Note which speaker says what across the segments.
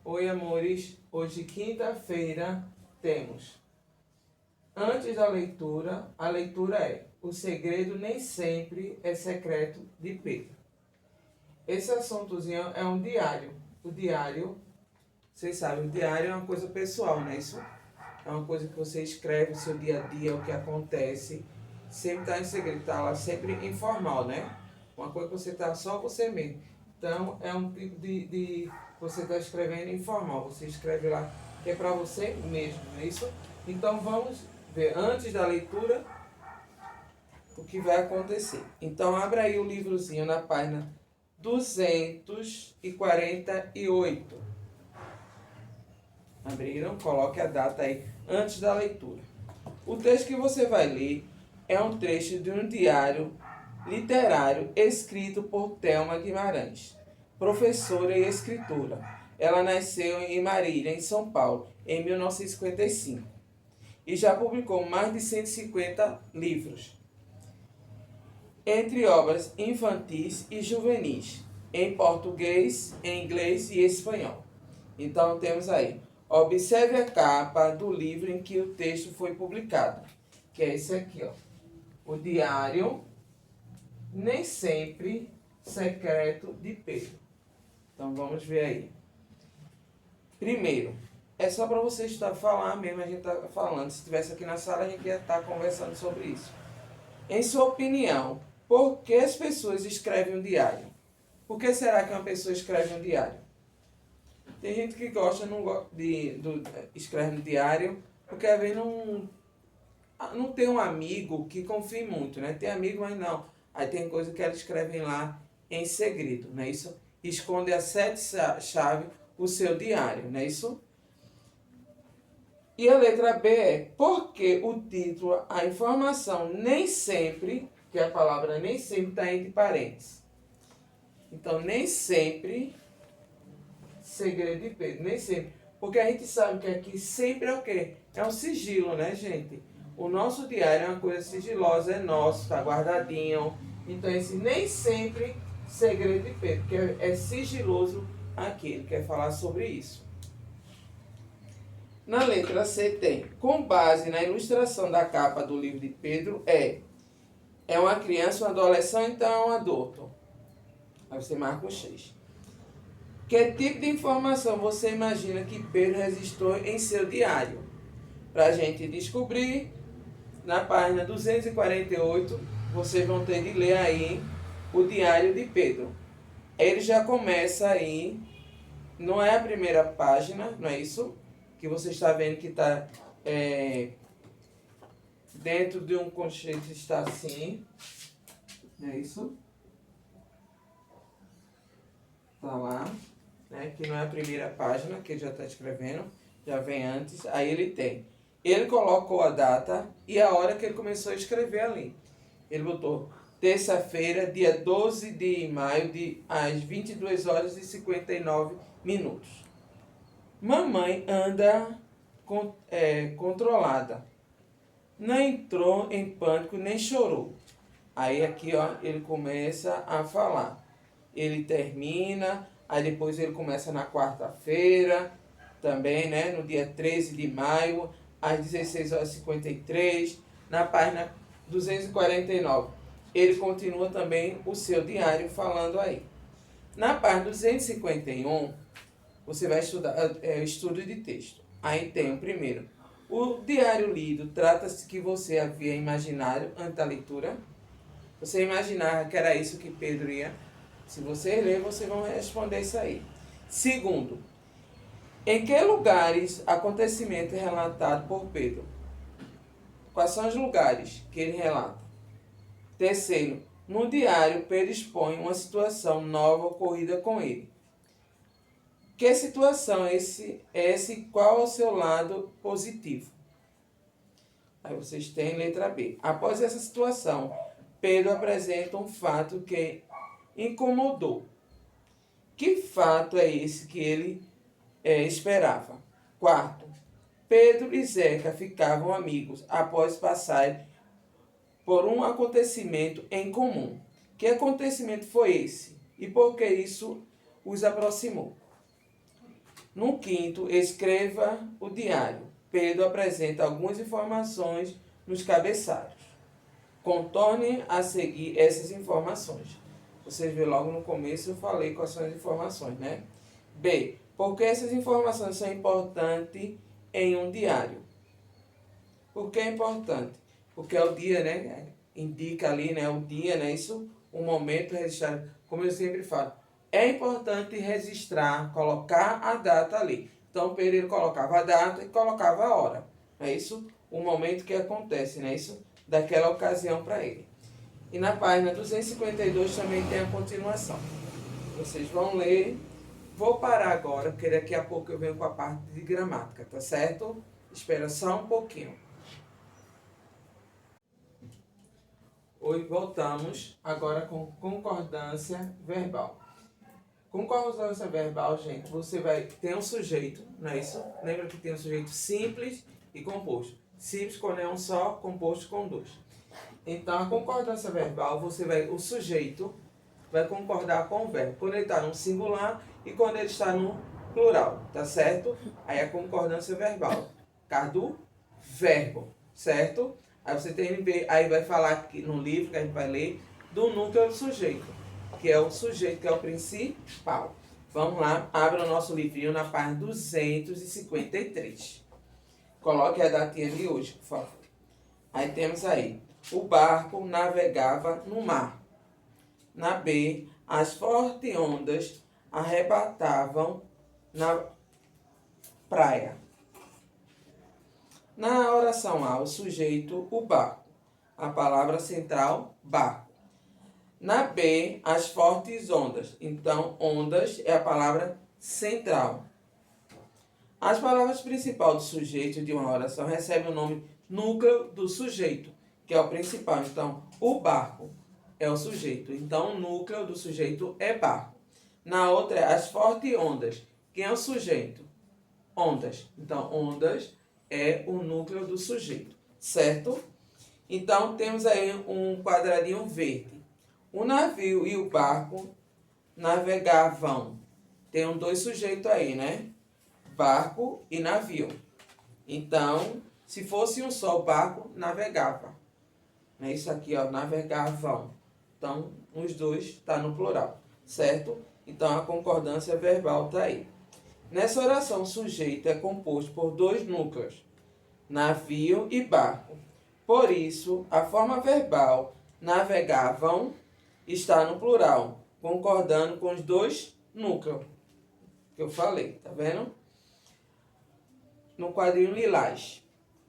Speaker 1: Oi, amores. Hoje, quinta-feira, temos. Antes da leitura, a leitura é: o segredo nem sempre é secreto, de Pedro. Esse assuntozinho é um diário. O diário, vocês sabem, o diário é uma coisa pessoal, não é isso? É uma coisa que você escreve o seu dia a dia, o que acontece. Sempre está em segredo, está lá sempre informal, né? Uma coisa que você está só você mesmo. Então, é um tipo de você está escrevendo informal. Você escreve lá que é para você mesmo, não é isso? Então, vamos ver, antes da leitura, o que vai acontecer. Então, abra aí o livrozinho na página 248. Abriram? Coloque a data aí antes da leitura. O texto que você vai ler é um trecho de um diário literário escrito por Thelma Guimarães, professora e escritora. Ela nasceu em Marília, em São Paulo, em 1955 e já publicou mais de 150 livros, entre obras infantis e juvenis, em português, em inglês e espanhol. Então temos aí, observe a capa do livro em que o texto foi publicado, que é esse aqui, ó. O Diário Nem Sempre Secreto, de Pedro. Então vamos ver aí. Primeiro, é só para você estar falando mesmo, a gente está falando. Se estivesse aqui na sala, a gente ia estar conversando sobre isso. Em sua opinião, por que as pessoas escrevem um diário? Por que será que uma pessoa escreve um diário? Tem gente que gosta, não gosta escreve no diário, porque às vezes não tem um amigo que confie muito, né? Tem amigo, mas não. Aí tem coisa que elas escrevem lá em segredo, não é isso? Esconde a 7 chaves o seu diário, não é isso? E a letra B é porque o título, a informação nem sempre, que a palavra nem sempre está entre parênteses. Então, nem sempre, segredo de Pedro, nem sempre. Porque a gente sabe que aqui sempre é o quê? É um sigilo, né, gente? O nosso diário é uma coisa sigilosa, é nosso, está guardadinho. Então, esse nem sempre segredo de Pedro, que é sigiloso aqui, ele quer falar sobre isso. Na letra C tem, com base na ilustração da capa do livro de Pedro, é uma criança, um adolescente, então é um adulto. Aí você marca o X. Que tipo de informação você imagina que Pedro registrou em seu diário? Para a gente descobrir, na página 248, vocês vão ter de ler aí o diário de Pedro. Ele já começa aí, não é a primeira página, não é isso? Que você está vendo que está dentro de um conceito, está assim, não é isso? Está lá, né? Que não é a primeira página que ele já está escrevendo, já vem antes, aí ele tem. Ele colocou a data e a hora que ele começou a escrever ali. Ele botou terça-feira, dia 12 de maio, às 22 horas e 59 minutos. Mamãe anda controlada. Não entrou em pânico nem chorou. Aí aqui, ó, ele começa a falar. Ele termina, aí depois ele começa na quarta-feira, também, né, no dia 13 de maio, às 16 horas e 53, na página 249. Ele continua também o seu diário falando aí. Na página 251, você vai estudar estudo de texto. Aí tem o primeiro. O diário lido trata-se que você havia imaginado antes da leitura. Você imaginava que era isso que Pedro ia. Se você ler, vocês vão responder isso aí. Segundo, em que lugares acontecimento é relatado por Pedro? Quais são os lugares que ele relata? Terceiro, no diário, Pedro expõe uma situação nova ocorrida com ele. Que situação é esse? Qual é o seu lado positivo? Aí vocês têm letra B. Após essa situação, Pedro apresenta um fato que incomodou. Que fato é esse que ele esperava? Quarto, Pedro e Zeca ficavam amigos após passar por um acontecimento em comum. Que acontecimento foi esse? E por que isso os aproximou? No quinto, escreva o diário. Pedro apresenta algumas informações nos cabeçalhos. Contorne a seguir essas informações. Vocês viram logo no começo, eu falei quais são as informações, né? B. Por que essas informações são importantes em um diário? Por que é importante? Porque é o dia, né? Indica ali, né? O dia, né? Isso, o momento registrado. Como eu sempre falo, é importante registrar, colocar a data ali. Então, Pedro ele colocava a data e colocava a hora. É isso? O momento que acontece, né? Isso daquela ocasião para ele. E na página 252 também tem a continuação. Vocês vão ler. Vou parar agora, porque daqui a pouco eu venho com a parte de gramática, tá certo? Espera só um pouquinho. Hoje voltamos agora com concordância verbal. Concordância verbal, gente, você vai ter um sujeito, não é isso? Lembra que tem um sujeito simples e composto. Simples quando é um só, composto com dois. Então, a concordância verbal, o sujeito vai concordar com o verbo. Quando ele está no singular e quando ele está no plural, tá certo? Aí a concordância verbal, caso do verbo, certo? Aí você tem que ver, aí vai falar aqui no livro que a gente vai ler, do núcleo do sujeito, que é o sujeito, que é o principal. Vamos lá, abra o nosso livrinho na página 253. Coloque a datinha de hoje, por favor. Aí temos aí, o barco navegava no mar. Na B, as fortes ondas arrebatavam na praia. Na oração A, o sujeito, o barco. A palavra central, barco. Na B, as fortes ondas. Então, ondas é a palavra central. As palavras principais do sujeito de uma oração recebem o nome núcleo do sujeito, que é o principal. Então, o barco é o sujeito. Então, o núcleo do sujeito é barco. Na outra é as fortes ondas. Quem é o sujeito? Ondas. Então, ondas é o núcleo do sujeito, certo? Então, temos aí um quadradinho verde. O navio e o barco navegavam. Tem dois sujeitos aí, né? Barco e navio. Então, se fosse um só, o barco navegava. É isso aqui, ó, navegavam. Então, os dois está no plural, certo? Então, a concordância verbal está aí. Nessa oração, o sujeito é composto por dois núcleos, navio e barco. Por isso, a forma verbal navegavam está no plural, concordando com os dois núcleos que eu falei, tá vendo? No quadrinho lilás.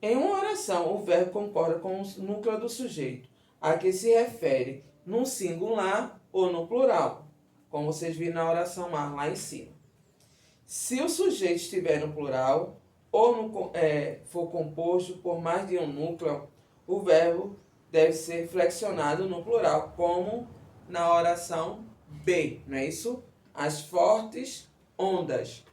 Speaker 1: Em uma oração, o verbo concorda com o núcleo do sujeito, a que se refere no singular ou no plural, como vocês viram na oração A, lá em cima. Se o sujeito estiver no plural ou for composto por mais de um núcleo, o verbo deve ser flexionado no plural, como na oração B, não é isso? As fortes ondas.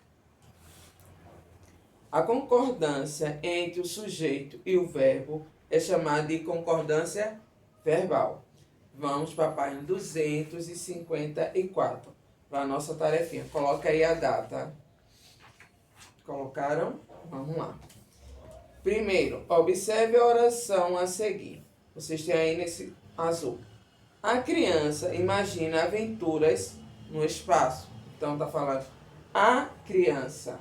Speaker 1: A concordância entre o sujeito e o verbo é chamada de concordância verbal. Vamos para a página 254, para a nossa tarefinha. Coloca aí a data. Colocaram? Vamos lá. Primeiro, observe a oração a seguir. Vocês têm aí nesse azul. A criança imagina aventuras no espaço. Então, está falando a criança.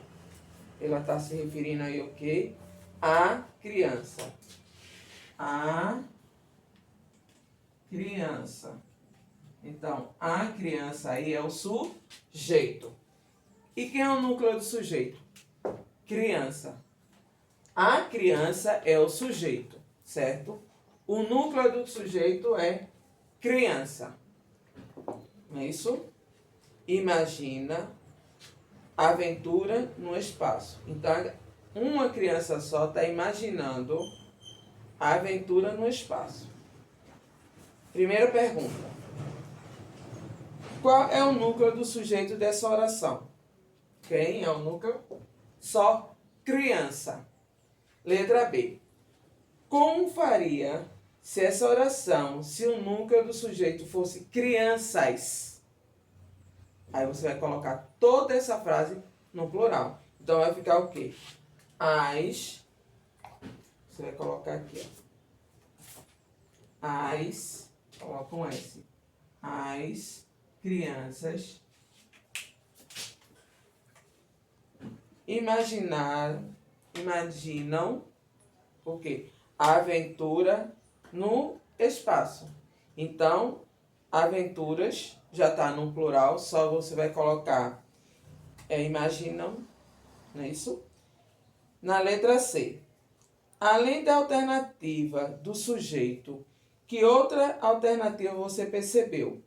Speaker 1: Ela está se referindo aí o quê? A criança. A criança. Então, a criança aí é o sujeito. E quem é o núcleo do sujeito? Criança. A criança é o sujeito, certo? O núcleo do sujeito é criança. Não é isso? Imagina aventura no espaço. Então, uma criança só está imaginando a aventura no espaço. Primeira pergunta. Qual é o núcleo do sujeito dessa oração? Quem é o núcleo? Só criança. Letra B. Como faria se essa oração, se o núcleo do sujeito fosse crianças? Aí você vai colocar toda essa frase no plural. Então vai ficar o quê? As, você vai colocar aqui, ó. As, coloca um S. As crianças imaginam o quê? A aventura no espaço. Então, aventuras já está no plural, só você vai colocar imaginam, não é isso? Na letra C. Além da alternativa do sujeito, que outra alternativa você percebeu?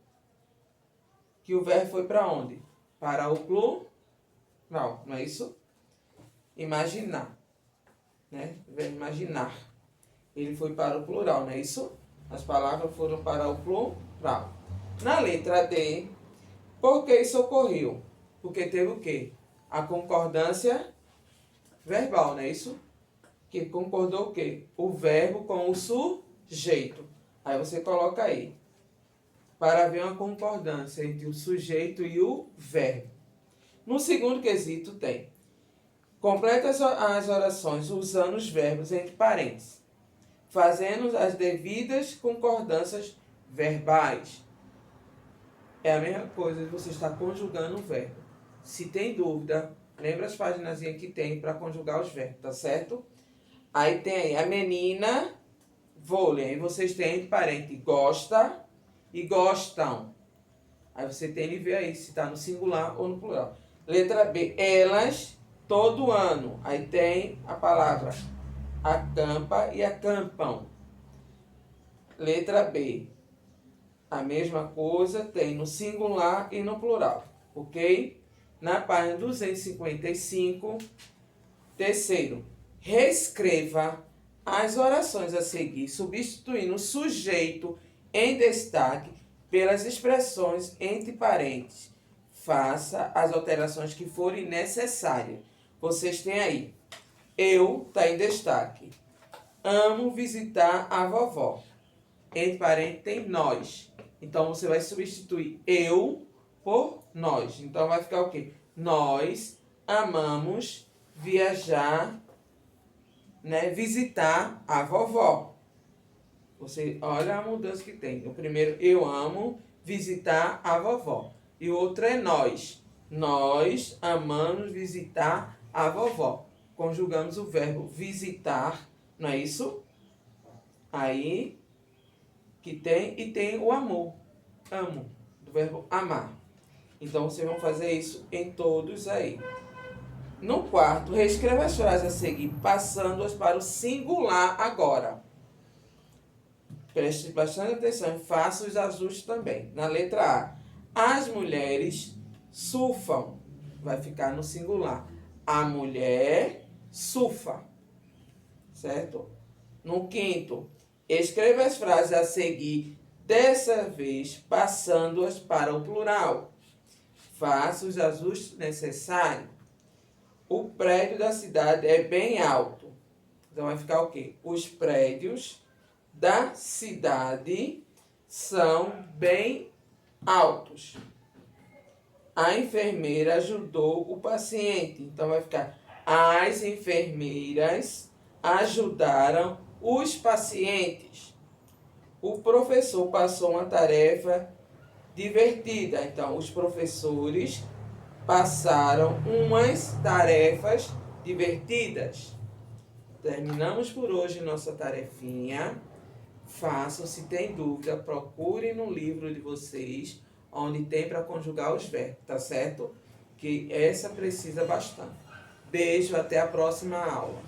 Speaker 1: Que o verbo foi para onde? Para o plural, não é isso? Imaginar, né? O verbo imaginar. Ele foi para o plural, não é isso? As palavras foram para o plural. Na letra D, por que isso ocorreu? Porque teve o quê? A concordância verbal, não é isso? Que concordou o quê? O verbo com o sujeito. Aí você coloca aí. Para ver uma concordância entre o sujeito e o verbo. No segundo quesito tem. Completa as orações usando os verbos entre parênteses, fazendo as devidas concordâncias verbais. É a mesma coisa de você estar conjugando o verbo. Se tem dúvida, lembra as páginas que tem para conjugar os verbos, tá certo? Aí tem aí a menina vôlei. Aí vocês têm entre parênteses gosta e gostam. Aí você tem que ver aí se está no singular ou no plural. Letra B, elas todo ano. Aí tem a palavra acampa e acampam. Letra B, a mesma coisa tem no singular e no plural, ok? Na página 255, terceiro, reescreva as orações a seguir, substituindo o sujeito em destaque pelas expressões entre parênteses. Faça as alterações que forem necessárias. Vocês têm aí. Eu está em destaque. Amo visitar a vovó. Entre parênteses tem nós. Então você vai substituir eu por nós. Então vai ficar o quê? Nós amamos viajar, né, visitar a vovó. Você olha a mudança que tem. O primeiro, eu amo visitar a vovó. E o outro é nós. Nós amamos visitar a vovó. Conjugamos o verbo visitar, não é isso? Aí, que tem, e tem o amor. Amo, do verbo amar. Então, vocês vão fazer isso em todos aí. No quarto, reescreva as frases a seguir, passando-as para o singular agora. Preste bastante atenção e faça os ajustes também. Na letra A, as mulheres surfam. Vai ficar no singular. A mulher surfa. Certo? No quinto, escreva as frases a seguir, dessa vez passando-as para o plural. Faça os ajustes necessários. O prédio da cidade é bem alto. Então vai ficar o quê? Os prédios da cidade são bem altos. A enfermeira ajudou o paciente. Então vai ficar as enfermeiras ajudaram os pacientes. O professor passou uma tarefa divertida. Então os professores passaram umas tarefas divertidas. Terminamos por hoje nossa tarefinha. Façam, se tem dúvida, procurem no livro de vocês, onde tem para conjugar os verbos, tá certo? Que essa precisa bastante. Beijo, até a próxima aula.